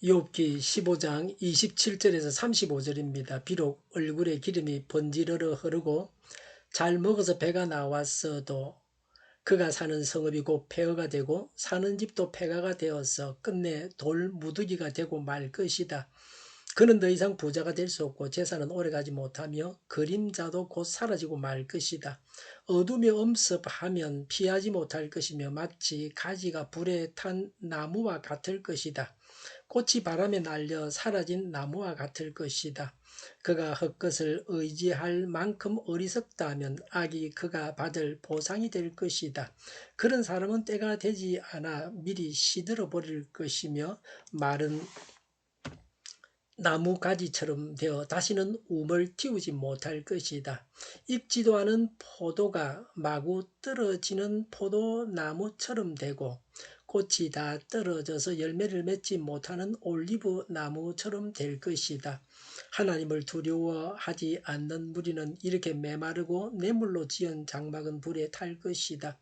욥기 15장 27절에서 35절입니다. 비록 얼굴에 기름이 번지르르 흐르고 잘 먹어서 배가 나왔어도 그가 사는 성읍이 곧 폐허가 되고 사는 집도 폐가가 되어서 끝내 돌 무더기가 되고 말 것이다. 그는 더 이상 부자가 될 수 없고 재산은 오래가지 못하며 그림자도 곧 사라지고 말 것이다. 어둠이 엄습하면 피하지 못할 것이며 마치 가지가 불에 탄 나무와 같을 것이다. 꽃이 바람에 날려 사라진 나무와 같을 것이다. 그가 헛것을 의지할 만큼 어리석다 하면 악이 그가 받을 보상이 될 것이다. 그런 사람은 때가 되지 않아 미리 시들어 버릴 것이며 마른 나무 가지처럼 되어 다시는 움을 틔우지 못할 것이다. 익지도 않은 포도가 마구 떨어지는 포도나무처럼 되고 꽃이 다 떨어져서 열매를 맺지 못하는 올리브 나무처럼 될 것이다. 하나님을 두려워하지 않는 무리는 이렇게 메마르고 뇌물로 지은 장막은 불에 탈 것이다.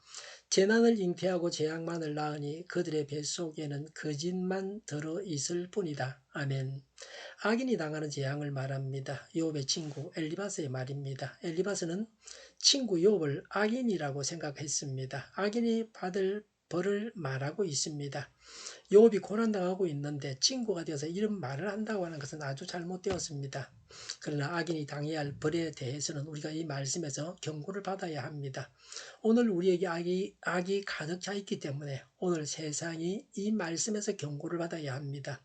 재난을 잉태하고 재앙만을 낳으니 그들의 뱃속에는 거짓만 들어있을 뿐이다. 아멘. 악인이 당하는 재앙을 말합니다. 욥의 친구 엘리바스의 말입니다. 엘리바스는 친구 욥을 악인이라고 생각했습니다. 악인이 받을 벌을 말하고 있습니다. 욥이 고난당하고 있는데 친구가 되어서 이런 말을 한다고 하는 것은 아주 잘못되었습니다. 그러나 악인이 당해야 할 벌에 대해서는 우리가 이 말씀에서 경고를 받아야 합니다. 오늘 우리에게 악이 가득 차 있기 때문에 오늘 세상이 이 말씀에서 경고를 받아야 합니다.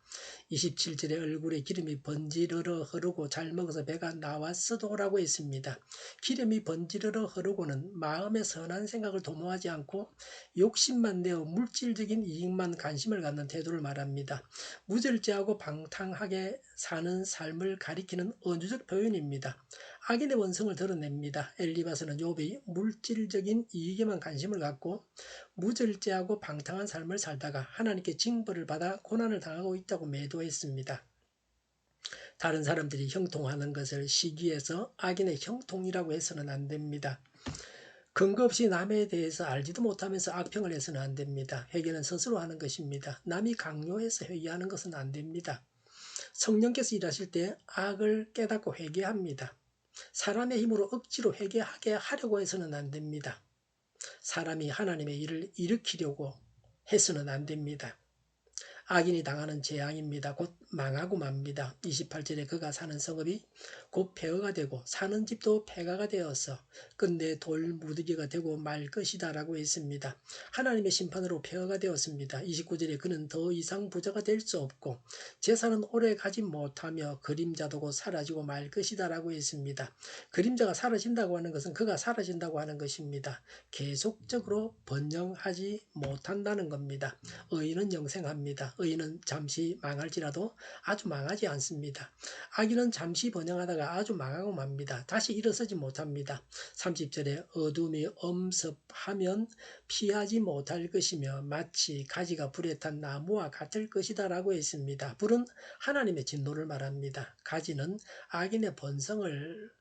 27절에 얼굴에 기름이 번지르르 흐르고 잘 먹어서 배가 나왔어도라고 했습니다. 기름이 번지르르 흐르고는 마음의 선한 생각을 도모하지 않고 욕심만 내어 물질적인 이익만 관심을 갖는 태도를 말합니다. 무절제하고 방탕하게 사는 삶을 가리키는 언어적 표현입니다. 악인의 원성을 드러냅니다. 엘리바스는 욥이 물질적인 이익에만 관심을 갖고 무절제하고 방탕한 삶을 살다가 하나님께 징벌을 받아 고난을 당하고 있다고 매도했습니다. 다른 사람들이 형통하는 것을 시기해서 악인의 형통이라고 해서는 안 됩니다. 근거 없이 남에 대해서 알지도 못하면서 악평을 해서는 안 됩니다. 회개는 스스로 하는 것입니다. 남이 강요해서 회개하는 것은 안 됩니다. 성령께서 일하실 때 악을 깨닫고 회개합니다. 사람의 힘으로 억지로 회개하게 하려고 해서는 안 됩니다. 사람이 하나님의 일을 일으키려고 해서는 안 됩니다. 악인이 당하는 재앙입니다. 곧 망하고 맙니다. 28절에 그가 사는 성읍이 곧 폐허가 되고 사는 집도 폐가가 되어서 끝내 돌 무더기가 되고 말 것이다 라고 했습니다. 하나님의 심판으로 폐허가 되었습니다. 29절에 그는 더 이상 부자가 될 수 없고 재산은 오래 가지 못하며 그림자도 곧 사라지고 말 것이다 라고 했습니다. 그림자가 사라진다고 하는 것은 그가 사라진다고 하는 것입니다. 계속적으로 번영하지 못한다는 겁니다. 의인은 영생합니다. 의인은 잠시 망할지라도 아주 망하지 않습니다. 악인은 잠시 번영하다가 아주 망하고 맙니다. 다시 일어서지 못합니다. 30절에 어둠이 엄습하면 피하지 못할 것이며 마치 가지가 불에 탄 나무와 같을 것이다 라고 했습니다. 불은 하나님의 진노를 말합니다. 가지는 악인의 본성을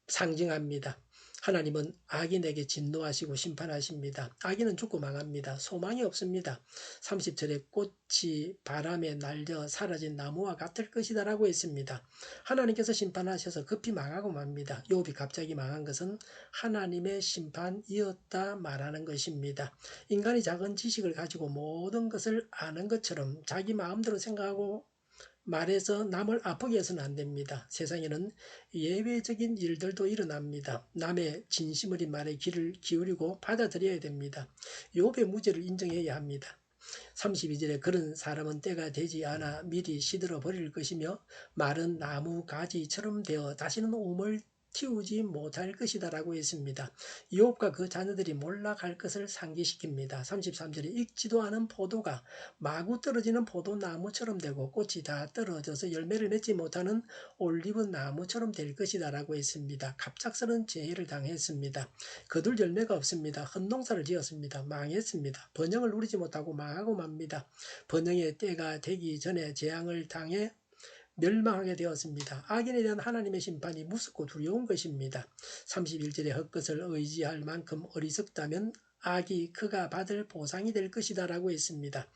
상징합니다. 하나님은 악인에게 진노하시고 심판하십니다. 악인은 죽고 망합니다. 소망이 없습니다. 30절에 꽃이 바람에 날려 사라진 나무와 같을 것이다 라고 했습니다. 하나님께서 심판하셔서 급히 망하고 맙니다. 욥이 갑자기 망한 것은 하나님의 심판이었다 말하는 것입니다. 인간이 작은 지식을 가지고 모든 것을 아는 것처럼 자기 마음대로 생각하고 말해서 남을 아프게 해서는 안 됩니다. 세상에는 예외적인 일들도 일어납니다. 남의 진심 어린 말에 귀를 기울이고 받아들여야 됩니다. 욥의 무죄를 인정해야 합니다. 32절에 그런 사람은 때가 되지 않아 미리 시들어 버릴 것이며 마른 나무 가지처럼 되어 다시는 움을 틔우지 못할 것이다 라고 했습니다. 욥과 그 자녀들이 몰락할 것을 상기시킵니다. 33절에 익지도 않은 포도가 마구 떨어지는 포도나무처럼 되고 꽃이 다 떨어져서 열매를 맺지 못하는 올리브 나무처럼 될 것이다 라고 했습니다. 갑작스런 재해를 당했습니다. 거둘 열매가 없습니다. 헛농사를 지었습니다. 망했습니다. 번영을 누리지 못하고 망하고 맙니다. 번영의 때가 되기 전에 재앙을 당해 멸망하게 되었습니다. 악인에 대한 하나님의 심판이 무섭고 두려운 것입니다. 31절에 헛것을 의지할 만큼 어리석다면 악이 그가 받을 보상이 될 것이다 라고 했습니다.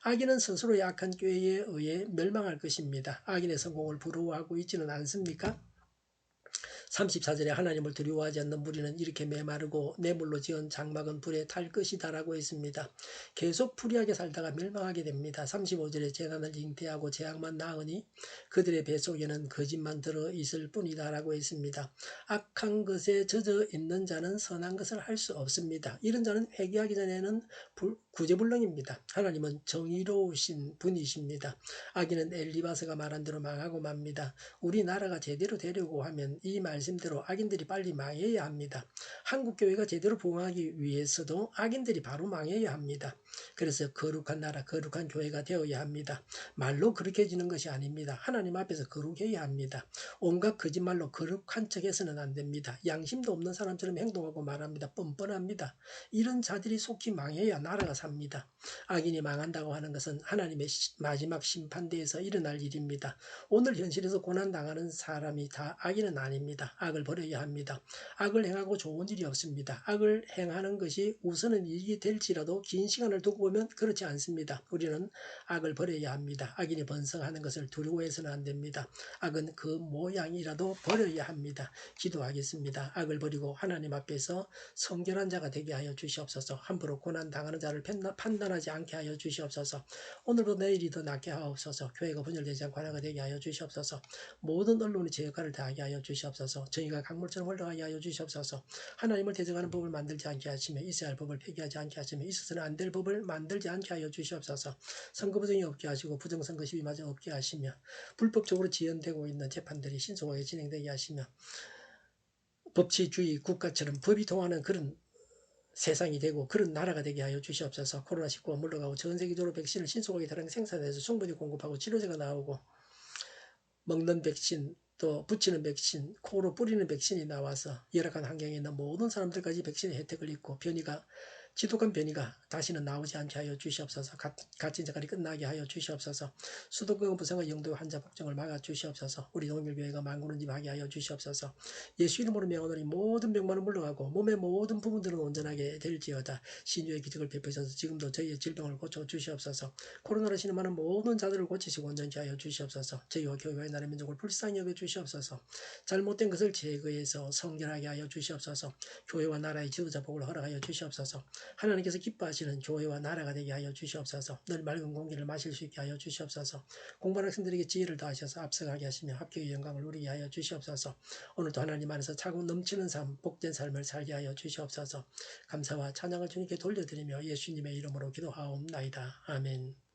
악인은 스스로 약한 꾀에 의해 멸망할 것입니다. 악인의 성공을 부러워하고 있지는 않습니까? 34절에 하나님을 두려워하지 않는 무리는 이렇게 메마르고 뇌물로 지은 장막은 불에 탈 것이다 라고 했습니다. 계속 불의하게 살다가 멸망하게 됩니다. 35절에 재난을 잉태하고 재앙만 낳으니 그들의 뱃속에는 거짓만 들어있을 뿐이다 라고 했습니다. 악한 것에 젖어 있는 자는 선한 것을 할 수 없습니다. 이런 자는 회개하기 전에는 구제불능입니다. 하나님은 정의로우신 분이십니다. 악인은 엘리바스가 말한 대로 망하고 맙니다. 우리나라가 제대로 되려고 하면 이 말씀대로 악인들이 빨리 망해야 합니다. 한국교회가 제대로 부흥하기 위해서도 악인들이 바로 망해야 합니다. 그래서 거룩한 나라, 거룩한 교회가 되어야 합니다. 말로 거룩해지는 것이 아닙니다. 하나님 앞에서 거룩해야 합니다. 온갖 거짓말로 거룩한 척해서는 안 됩니다. 양심도 없는 사람처럼 행동하고 말합니다. 뻔뻔합니다. 이런 자들이 속히 망해야 나라가 삽니다. 악인이 망한다고 하는 것은 하나님의 마지막 심판대에서 일어날 일입니다. 오늘 현실에서 고난당하는 사람이 다 악인은 아닙니다. 악을 버려야 합니다. 악을 행하고 좋은 일이 없습니다. 악을 행하는 것이 우선은 일이 될지라도 긴 시간을 두고 보면 그렇지 않습니다. 우리는 악을 버려야 합니다. 악인이 번성하는 것을 두려워해서는 안 됩니다. 악은 그 모양이라도 버려야 합니다. 기도하겠습니다. 악을 버리고 하나님 앞에서 성결한 자가 되게 하여 주시옵소서. 함부로 고난당하는 자를 판단하지 않게 하여 주시옵소서. 오늘도 내일이 더 낫게 하옵소서. 교회가 분열되지 않고 하나가 되게 하여 주시옵소서. 모든 언론이 제 역할을 다하게 하여 주시옵소서. 저희가 강물처럼 흘러가게 하여 주시옵소서. 하나님을 대적하는 법을 만들지 않게 하시며 있어야 할 법을 폐기하지 않게 하시며 있어서는 안 될 법을 만들지 않게 하여 주시옵소서. 선거 부정이 없게 하시고 부정선거 시비마저 없게 하시며 불법적으로 지연되고 있는 재판들이 신속하게 진행되게 하시며 법치주의 국가처럼 법이 통하는 그런 세상이 되고 그런 나라가 되게 하여 주시옵소서. 코로나19가 물러가고 전 세계적으로 백신을 신속하게 다른 생산해서 충분히 공급하고 치료제가 나오고 먹는 백신 또 붙이는 백신, 코로 뿌리는 백신이 나와서 열악한 환경에 있는 모든 사람들까지 백신의 혜택을 입고 지독한 변이가 다시는 나오지 않게 하여 주시옵소서. 갇힌 자갈이 끝나게 하여 주시옵소서. 수도권 부상과 영도 환자 폭증을 막아 주시옵소서. 우리 동일교회가 만군은집하게 하여 주시옵소서. 예수 이름으로 명하노니 모든 병만은 물러가고 몸의 모든 부분들은 온전하게 될지어다. 신유의 기적을 베푸셔서 지금도 저희의 질병을 고쳐 주시옵소서. 코로나로 신음하는 모든 자들을 고치시고 온전케 하여 주시옵소서. 저희와 교회와 나라의 민족을 불쌍히 여겨 주시옵소서. 잘못된 것을 제거해서 성결하게 하여 주시옵소서. 교회와 나라의 지도자 복을 허락하여 주시옵소서. 하나님께서 기뻐하시는 교회와 나라가 되게 하여 주시옵소서. 늘 맑은 공기를 마실 수 있게 하여 주시옵소서. 공부하는 학생들에게 지혜를 더하셔서 앞서가게 하시며 합격의 영광을 누리게 하여 주시옵소서. 오늘도 하나님 안에서 차고 넘치는 삶, 복된 삶을 살게 하여 주시옵소서. 감사와 찬양을 주님께 돌려드리며 예수님의 이름으로 기도하옵나이다. 아멘.